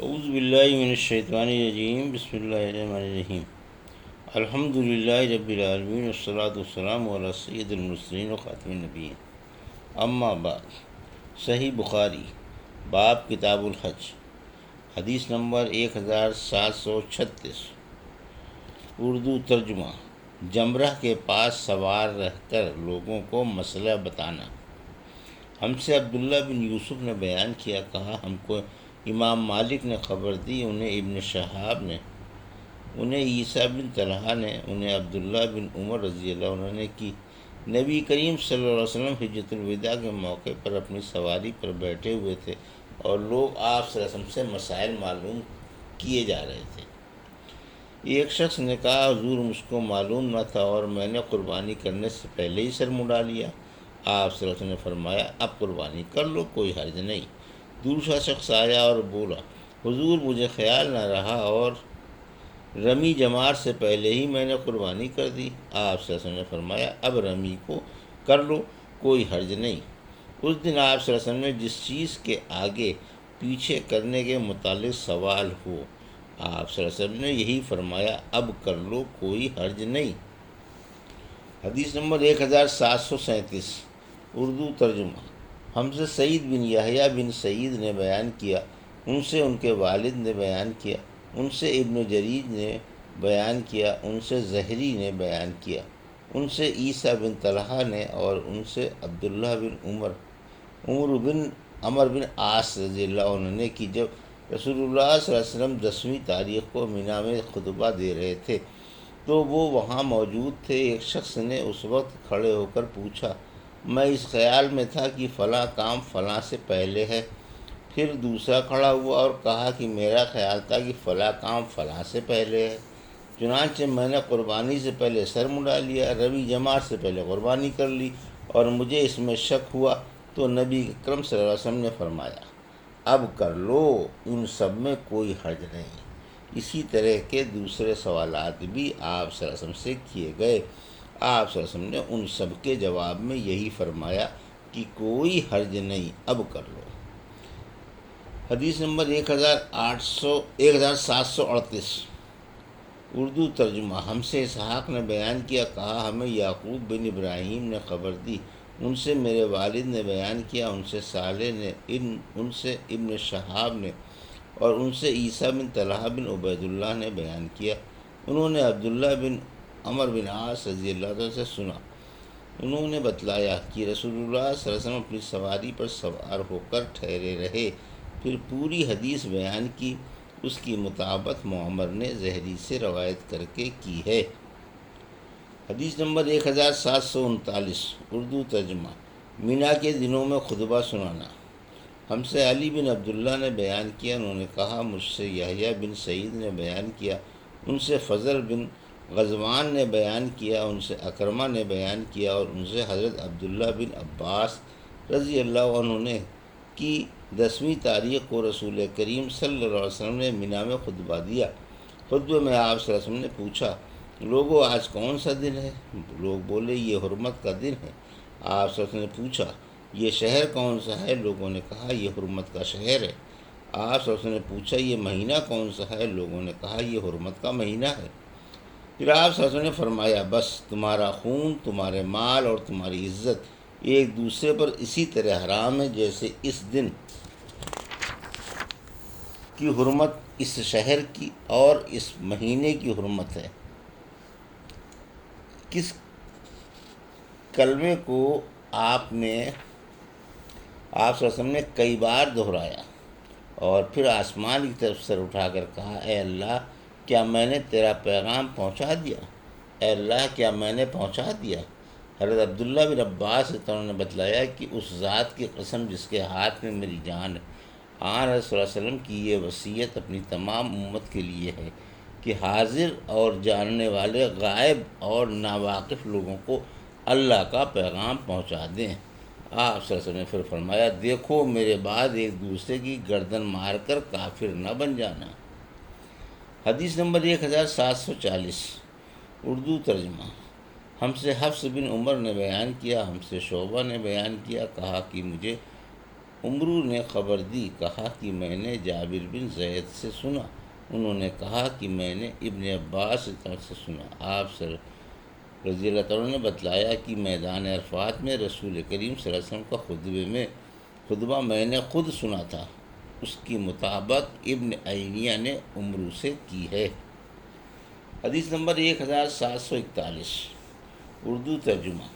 اعوذ باللہ من الشیطان الرجیم، بسم اللہ الرحمن الرحیم۔ الحمد للہ رب العالمین، والصلاۃ والسلام علی سید المرسلین و خاتم النبیین، اما بعد۔ صحیح بخاری، باب کتاب الحج، حدیث نمبر 1736، اردو ترجمہ۔ جمرہ کے پاس سوار رہ کر لوگوں کو مسئلہ بتانا۔ ہم سے عبداللہ بن یوسف نے بیان کیا، کہا ہم کو امام مالک نے خبر دی، انہیں ابن شہاب نے، انہیں عیسیٰ بن طلحہ نے، انہیں عبداللہ بن عمر رضی اللہ عنہ نے کی نبی کریم صلی اللہ علیہ وسلم حجۃ الوداع کے موقع پر اپنی سواری پر بیٹھے ہوئے تھے اور لوگ آپ صلی اللہ علیہ وسلم سے مسائل معلوم کیے جا رہے تھے۔ ایک شخص نے کہا حضور مجھ کو معلوم نہ تھا اور میں نے قربانی کرنے سے پہلے ہی سر مڈا لیا۔ آپ صلی اللہ علیہ وسلم نے فرمایا اب قربانی کر لو، کوئی حرج نہیں۔ دوسرا شخص آیا اور بولا حضور مجھے خیال نہ رہا اور رمی جمار سے پہلے ہی میں نے قربانی کر دی۔ آپ صلی اللہ علیہ وسلم نے فرمایا اب رمی کو کر لو، کوئی حرج نہیں۔ اس دن آپ صلی اللہ علیہ وسلم نے جس چیز کے آگے پیچھے کرنے کے متعلق سوال ہو، آپ صلی اللہ علیہ وسلم نے یہی فرمایا اب کر لو، کوئی حرج نہیں۔ حدیث نمبر 1737، اردو ترجمہ۔ ہم سے سعید بن یحییٰ بن سعید نے بیان کیا، ان سے ان کے والد نے بیان کیا، ان سے ابن جریج نے بیان کیا، ان سے زہری نے بیان کیا، ان سے عیسیٰ بن طلحہ نے، اور ان سے عبداللہ بن عمر بن عاص رضی اللہ عنہ نے کہ جب رسول اللہ صلی اللہ علیہ وسلم 10ویں تاریخ کو مینا میں خطبہ دے رہے تھے تو وہ وہاں موجود تھے۔ ایک شخص نے اس وقت کھڑے ہو کر پوچھا میں اس خیال میں تھا کہ فلاں کام فلاں سے پہلے ہے۔ پھر دوسرا کھڑا ہوا اور کہا کہ میرا خیال تھا کہ فلاں کام فلاں سے پہلے ہے، چنانچہ میں نے قربانی سے پہلے سر مڈا لیا، رمی جمار سے پہلے قربانی کر لی، اور مجھے اس میں شک ہوا تو نبی اکرم صلی اللہ علیہ وسلم نے فرمایا اب کر لو، ان سب میں کوئی حرج نہیں۔ اسی طرح کے دوسرے سوالات بھی آپ صلی اللہ علیہ وسلم سے کیے گئے۔ آپ صلی اللہ علیہ وسلم نے ان سب کے جواب میں یہی فرمایا کہ کوئی حرج نہیں، اب کر لو۔ حدیث نمبر 1738، اردو ترجمہ۔ ہم سے اسحاق نے بیان کیا، کہا ہمیں یعقوب بن ابراہیم نے خبر دی، ان سے میرے والد نے بیان کیا، ان سے صالح نے، ان سے ابن شہاب نے، اور ان سے عیسیٰ بن طلحہ بن عبید اللہ نے بیان کیا، انہوں نے عبداللہ بن عمر بن عاص رضی اللہ عنہ سے سنا، انہوں نے بتلایا کہ رسول اللہ صلی اللہ علیہ وسلم اپنی سواری پر سوار ہو کر ٹھہرے رہے، پھر پوری حدیث بیان کی۔ اس کی مطابقت معمر نے زہری سے روایت کر کے کی ہے۔ حدیث نمبر 1739، اردو ترجمہ۔ مینا کے دنوں میں خطبہ سنانا۔ ہم سے علی بن عبداللہ نے بیان کیا، انہوں نے کہا مجھ سے یحییٰ بن سعید نے بیان کیا، ان سے فضل بن غزوان نے بیان کیا، ان سے اکرمہ نے بیان کیا، اور ان سے حضرت عبداللہ بن عباس رضی اللہ عنہ نے کہ 10ویں تاریخ کو رسول کریم صلی اللہ علیہ وسلم نے مینا میں خطبہ دیا۔ خطبے میں آپ صلی اللہ علیہ وسلم نے پوچھا لوگوں آج کون سا دن ہے؟ لوگ بولے یہ حرمت کا دن ہے۔ آپ صلی اللہ علیہ وسلم نے پوچھا یہ شہر کون سا ہے؟ لوگوں نے کہا یہ حرمت کا شہر ہے۔ آپ صلی اللہ علیہ وسلم نے پوچھا یہ مہینہ کون سا ہے؟ لوگوں نے کہا یہ حرمت کا مہینہ ہے۔ پھر آپ صلی اللہ علیہ وسلم نے فرمایا بس تمہارا خون، تمہارے مال اور تمہاری عزت ایک دوسرے پر اسی طرح حرام ہے جیسے اس دن کی حرمت اس شہر کی اور اس مہینے کی حرمت ہے۔ کس کلمے کو آپ صلی اللہ علیہ وسلم نے کئی بار دہرایا اور پھر آسمان کی طرف سر اٹھا کر کہا اے اللہ کیا میں نے تیرا پیغام پہنچا دیا؟ اے اللہ کیا میں نے پہنچا دیا؟ حضرت عبداللہ بن عباس نے بتلایا کہ اس ذات کی قسم جس کے ہاتھ میں میری جان ہے، آن صلی اللہ علیہ وسلم کی یہ وصیت اپنی تمام امت کے لیے ہے کہ حاضر اور جاننے والے غائب اور ناواقف لوگوں کو اللہ کا پیغام پہنچا دیں۔ آپ صلی اللہ علیہ وسلم نے پھر فرمایا دیکھو میرے بعد ایک دوسرے کی گردن مار کر کافر نہ بن جانا۔ حدیث نمبر 1740، اردو ترجمہ۔ ہم سے حفص بن عمر نے بیان کیا، ہم سے شعبہ نے بیان کیا، کہا کہ مجھے عمرو نے خبر دی، کہا کہ میں نے جابر بن زید سے سنا، انہوں نے کہا کہ میں نے ابن عباس سے سنا۔ آپ رضی اللہ تعالیٰ نے بتلایا کہ میدان عرفات میں رسول کریم صلی اللہ علیہ وسلم کا خطبہ میں نے خود سنا تھا۔ اس کی مطابقت ابن عینیہ نے عمرو سے کی ہے۔ حدیث نمبر 1741، اردو ترجمہ۔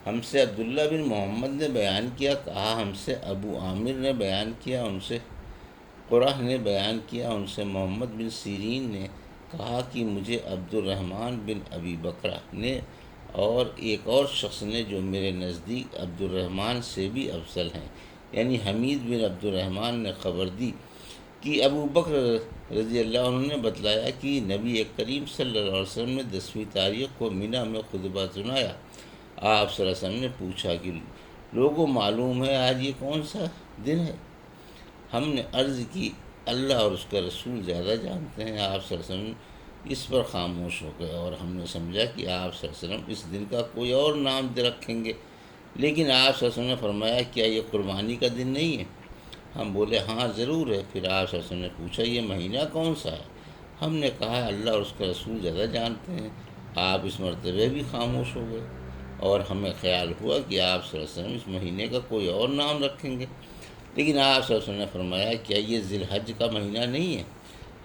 ہم سے عبداللہ بن محمد نے بیان کیا، کہا ہم سے ابو عامر نے بیان کیا، ان سے قرہ نے بیان کیا، ان سے محمد بن سیرین نے کہا کہ مجھے عبد الرحمن بن ابی بکرہ نے اور ایک اور شخص نے جو میرے نزدیک عبد الرحمن سے بھی افضل ہیں، یعنی حمید بن عبد الرحمن نے خبر دی کہ ابو بکر رضی اللہ عنہ نے بتلایا کہ نبی کریم صلی اللہ علیہ وسلم نے 10ویں تاریخ کو مینا میں خطبہ سنایا۔ آپ صلی اللہ علیہ وسلم نے پوچھا کہ لوگوں معلوم ہے آج یہ کون سا دن ہے؟ ہم نے عرض کی اللہ اور اس کا رسول زیادہ جانتے ہیں۔ آپ صلی اللہ علیہ وسلم اس پر خاموش ہو گئے اور ہم نے سمجھا کہ آپ صلی اللہ علیہ وسلم اس دن کا کوئی اور نام رکھیں گے، لیکن آپ صلی اللہ علیہ وسلم نے فرمایا کیا یہ قربانی کا دن نہیں ہے؟ ہم بولے ہاں ضرور ہے۔ پھر آپ صلی اللہ علیہ وسلم نے پوچھا یہ مہینہ کون سا ہے؟ ہم نے کہا اللہ اور اس کا رسول زیادہ جانتے ہیں۔ آپ اس مرتبہ بھی خاموش ہو گئے اور ہمیں خیال ہوا کہ آپ صلی اللہ علیہ وسلم اس مہینے کا کوئی اور نام رکھیں گے، لیکن آپ صلی اللہ علیہ وسلم نے فرمایا کیا یہ ذی الحج کا مہینہ نہیں ہے؟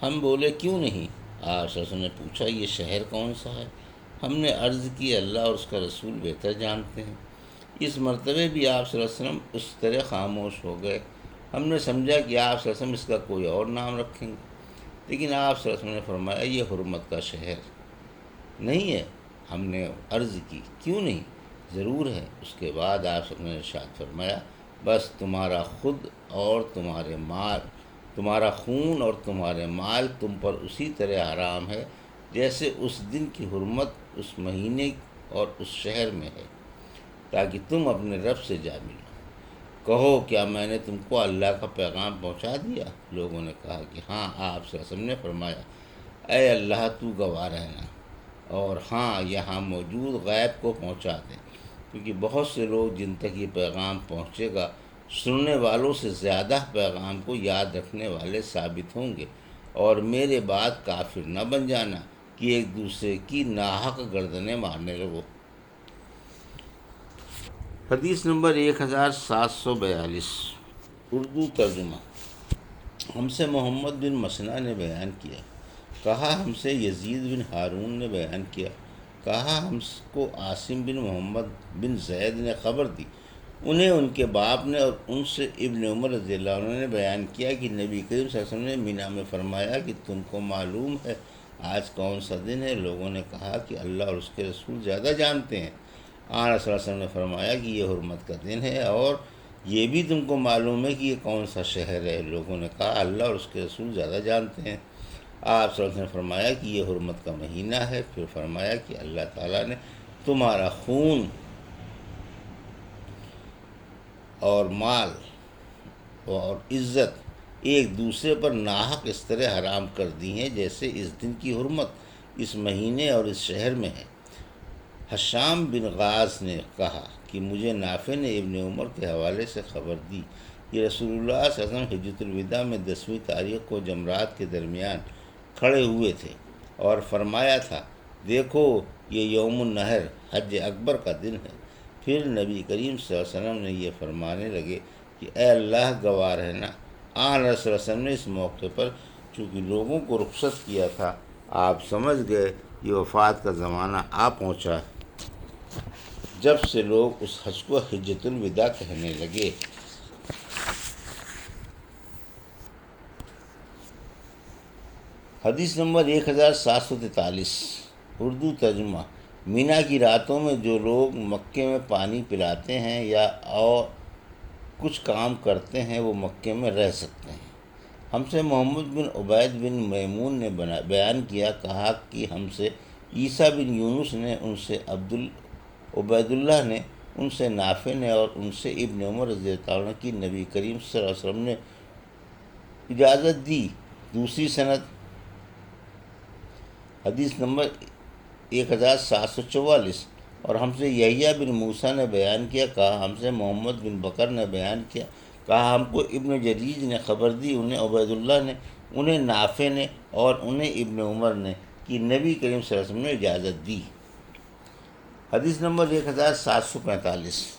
ہم بولے کیوں نہیں؟ آپ صلی اللہ علیہ وسلم نے پوچھا یہ شہر کون سا ہے؟ ہم نے عرض کی اللہ اور اس کا رسول بہتر جانتے ہیں۔ اس مرتبہ بھی آپ صلی اللہ علیہ وسلم اس طرح خاموش ہو گئے۔ ہم نے سمجھا کہ آپ صلی اللہ علیہ وسلم اس کا کوئی اور نام رکھیں گے، لیکن آپ صلی اللہ علیہ وسلم نے فرمایا یہ حرمت کا شہر نہیں ہے۔ ہم نے عرض کی کیوں نہیں؟ ضرور ہے۔ اس کے بعد آپ صلی اللہ علیہ وسلم نے ارشاد فرمایا بس تمہارا خود اور تمہارا خون اور تمہارے مال تم پر اسی طرح حرام ہے جیسے اس دن کی حرمت اس مہینے اور اس شہر میں ہے، تاکہ تم اپنے رب سے جا ملو۔ کہو کیا میں نے تم کو اللہ کا پیغام پہنچا دیا؟ لوگوں نے کہا کہ ہاں۔ آپ صلی اللہ علیہ وسلم نے فرمایا اے اللہ تو گواہ رہنا، اور ہاں یہاں موجود غیب کو پہنچا دیں، کیونکہ بہت سے لوگ جن تک یہ پیغام پہنچے گا سننے والوں سے زیادہ پیغام کو یاد رکھنے والے ثابت ہوں گے، اور میرے بعد کافر نہ بن جانا کہ ایک دوسرے کی ناحق گردنیں مارنے لگو۔ حدیث نمبر 1742، اردو ترجمہ۔ ہم سے محمد بن مسنہ نے بیان کیا، کہا ہم سے یزید بن ہارون نے بیان کیا، کہا ہم کو عاصم بن محمد بن زید نے خبر دی، انہیں ان کے باپ نے اور ان سے ابن عمر رضی اللہ عنہ نے بیان کیا کہ نبی کریم صلی اللہ علیہ وسلم نے مینا میں فرمایا کہ تم کو معلوم ہے آج کون سا دن ہے؟ لوگوں نے کہا کہ اللہ اور اس کے رسول زیادہ جانتے ہیں۔ آن صلی اللہ علیہ وسلم نے فرمایا کہ یہ حرمت کا دن ہے، اور یہ بھی تم کو معلوم ہے کہ یہ کون سا شہر ہے؟ لوگوں نے کہا اللہ اور اس کے رسول زیادہ جانتے ہیں۔ آپ صلی اللہ علیہ وسلم نے فرمایا کہ یہ حرمت کا مہینہ ہے۔ پھر فرمایا کہ اللہ تعالیٰ نے تمہارا خون اور مال اور عزت ایک دوسرے پر ناحق اس طرح حرام کر دی ہیں جیسے اس دن کی حرمت اس مہینے اور اس شہر میں ہے۔ حشام بن غاز نے کہا کہ مجھے نافع نے ابن عمر کے حوالے سے خبر دی کہ رسول اللہ صلی اللہ علیہ وسلم حجۃ الوداع میں 10ویں تاریخ کو جمرات کے درمیان کھڑے ہوئے تھے اور فرمایا تھا دیکھو یہ یوم النحر حج اکبر کا دن ہے۔ پھر نبی کریم صلی اللہ علیہ وسلم نے یہ فرمانے لگے کہ اے اللہ گواہ رہنا۔ آن رسول اللہ صلی اللہ علیہ وسلم نے اس موقع پر چونکہ لوگوں کو رخصت کیا تھا، آپ سمجھ گئے یہ وفات کا زمانہ آ پہنچا، جب سے لوگ اس حج کو حجۃ الوداع کہنے لگے۔ حدیث نمبر 1743، اردو ترجمہ۔ مینا کی راتوں میں جو لوگ مکے میں پانی پلاتے ہیں یا اور کچھ کام کرتے ہیں وہ مکے میں رہ سکتے ہیں۔ ہم سے محمد بن عبید بن میمون نے بیان کیا، کہا کہ ہم سے عیسیٰ بن یونس نے، ان سے عبید اللہ نے، ان سے نافع نے اور ان سے ابن عمر رضی اللہ عنہ کی نبی کریم صلی اللہ علیہ وسلم نے اجازت دی۔ دوسری سند۔ حدیث نمبر 1744، اور ہم سے یحییٰ بن موسیٰ نے بیان کیا، کہا ہم سے محمد بن بکر نے بیان کیا، کہا ہم کو ابن جریج نے خبر دی، انہیں عبید اللہ نے، انہیں نافع نے اور انہیں ابن عمر نے کہ نبی کریم صلی اللہ علیہ وسلم نے اجازت دی۔ حدیث نمبر 1745۔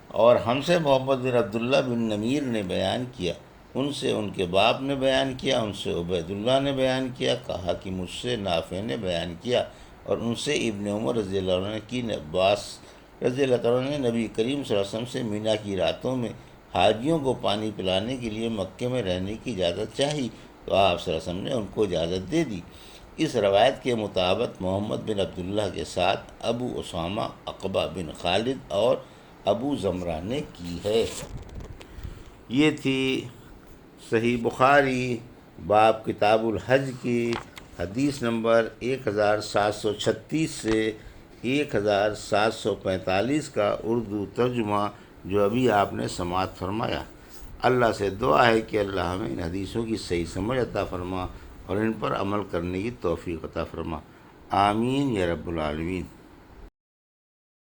اور ہم سے محمد بن عبداللہ بن نمیر نے بیان کیا، ان سے ان کے باپ نے بیان کیا، ان سے عبید اللہ نے بیان کیا، کہا کہ مجھ سے نافع نے بیان کیا اور ان سے ابن عمر رضی اللہ عنہ نے کی، عباس رضی اللہ عنہ نے نبی کریم صلی اللہ علیہ وسلم سے مینا کی راتوں میں حاجیوں کو پانی پلانے کے لیے مکے میں رہنے کی اجازت چاہی، تو آپ صلی اللہ علیہ وسلم نے ان کو اجازت دے دی۔ اس روایت کے مطابق محمد بن عبداللہ کے ساتھ ابو اسامہ، عقبہ بن خالد اور ابو زمرہ نے کی ہے۔ یہ تھی صحیح بخاری باب کتاب الحج کی حدیث نمبر 1736 سے 1745 کا اردو ترجمہ جو ابھی آپ نے سماعت فرمایا۔ اللہ سے دعا ہے کہ اللہ ہمیں ان حدیثوں کی صحیح سمجھ عطا فرما اور ان پر عمل کرنے کی توفیق عطا فرما، آمین یا رب العالمین۔